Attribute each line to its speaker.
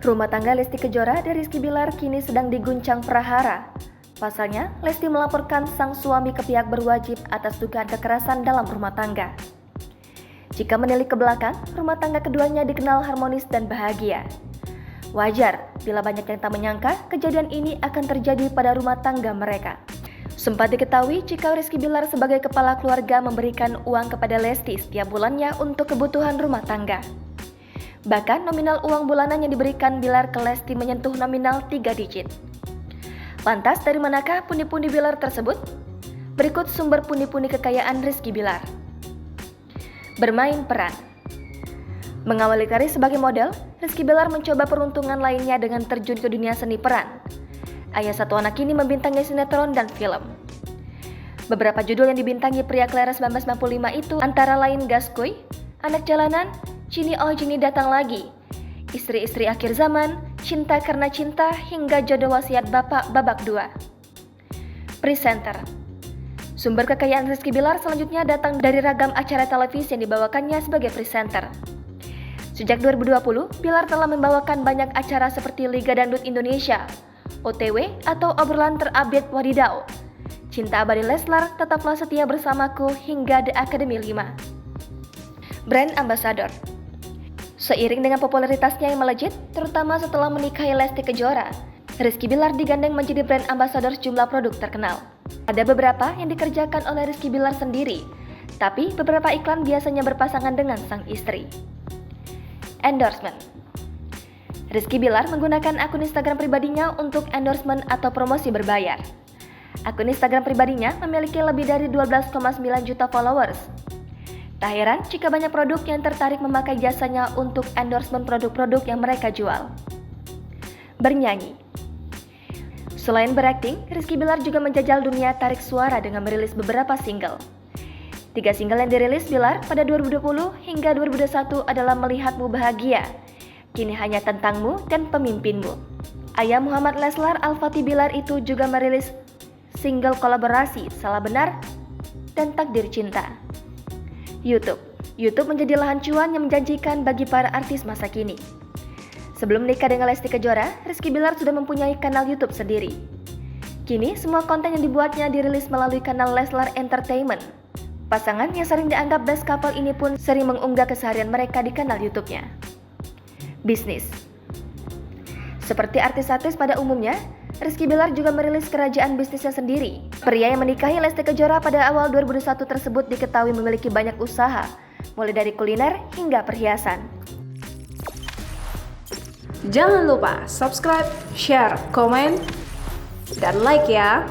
Speaker 1: Rumah tangga Lesti Kejora dan Rizky Bilar kini sedang diguncang prahara. Pasalnya, Lesti melaporkan sang suami ke pihak berwajib atas dugaan kekerasan dalam rumah tangga. Jika menilik ke belakang, rumah tangga keduanya dikenal harmonis dan bahagia. Wajar bila banyak yang tak menyangka kejadian ini akan terjadi pada rumah tangga mereka. Sempat diketahui jika Rizky Bilar sebagai kepala keluarga memberikan uang kepada Lesti setiap bulannya untuk kebutuhan rumah tangga. Bahkan nominal uang bulanan yang diberikan Bilar ke Lesti menyentuh nominal 3 digit. Lantas dari manakah pundi-pundi Bilar tersebut? Berikut sumber pundi-pundi kekayaan Rizky Bilar. Bermain peran. Mengawali karir sebagai model, Rizky Bilar mencoba peruntungan lainnya dengan terjun ke dunia seni peran. Ayah satu anak ini membintangi sinetron dan film. Beberapa judul yang dibintangi pria kelahiran 1995 itu antara lain Gaskuy, Anak Jalanan, Cini Oh Cini Datang Lagi, Istri-Istri Akhir Zaman, Cinta Karena Cinta, hingga Jodoh Wasiat Bapak Babak 2. Presenter. Sumber kekayaan Rizky Bilar selanjutnya datang dari ragam acara televisi yang dibawakannya sebagai presenter. Sejak 2020, Bilar telah membawakan banyak acara seperti Liga Dangdut Indonesia, OTW atau Obrolan Terupdate Wadidau, Cinta Abadi Leslar, Tetaplah Setia Bersamaku, hingga The Academy 5. Brand Ambassador. Seiring dengan popularitasnya yang melejit, terutama setelah menikahi Lesti Kejora, Rizky Bilar digandeng menjadi brand ambassador sejumlah produk terkenal. Ada beberapa yang dikerjakan oleh Rizky Bilar sendiri, tapi beberapa iklan biasanya berpasangan dengan sang istri. Endorsement. Rizky Bilar menggunakan akun Instagram pribadinya untuk endorsement atau promosi berbayar. Akun Instagram pribadinya memiliki lebih dari 12,9 juta followers. Tak heran jika banyak produk yang tertarik memakai jasanya untuk endorsement produk-produk yang mereka jual. Bernyanyi. Selain berakting, Rizky Bilar juga menjajal dunia tarik suara dengan merilis beberapa single. 3 single yang dirilis Bilar pada 2020 hingga 2021 adalah Melihatmu Bahagia, Kini Hanya Tentangmu, dan Pemimpinmu. Ayah Muhammad Leslar Al-Fatih Bilar itu juga merilis single kolaborasi Salah Benar dan Takdir Cinta. YouTube menjadi lahan cuan yang menjanjikan bagi para artis masa kini. Sebelum menikah dengan Lesti Kejora, Rizky Bilar sudah mempunyai kanal YouTube sendiri. Kini semua konten yang dibuatnya dirilis melalui kanal Leslar Entertainment. Pasangan yang sering dianggap best couple ini pun sering mengunggah keseharian mereka di kanal YouTube-nya. Bisnis. Seperti artis-artis pada umumnya, Rizky Bilar juga merilis kerajaan bisnisnya sendiri. Pria yang menikahi Lesti Kejora pada awal 2021 tersebut diketahui memiliki banyak usaha, mulai dari kuliner hingga perhiasan.
Speaker 2: Jangan lupa subscribe, share, komen, dan like ya!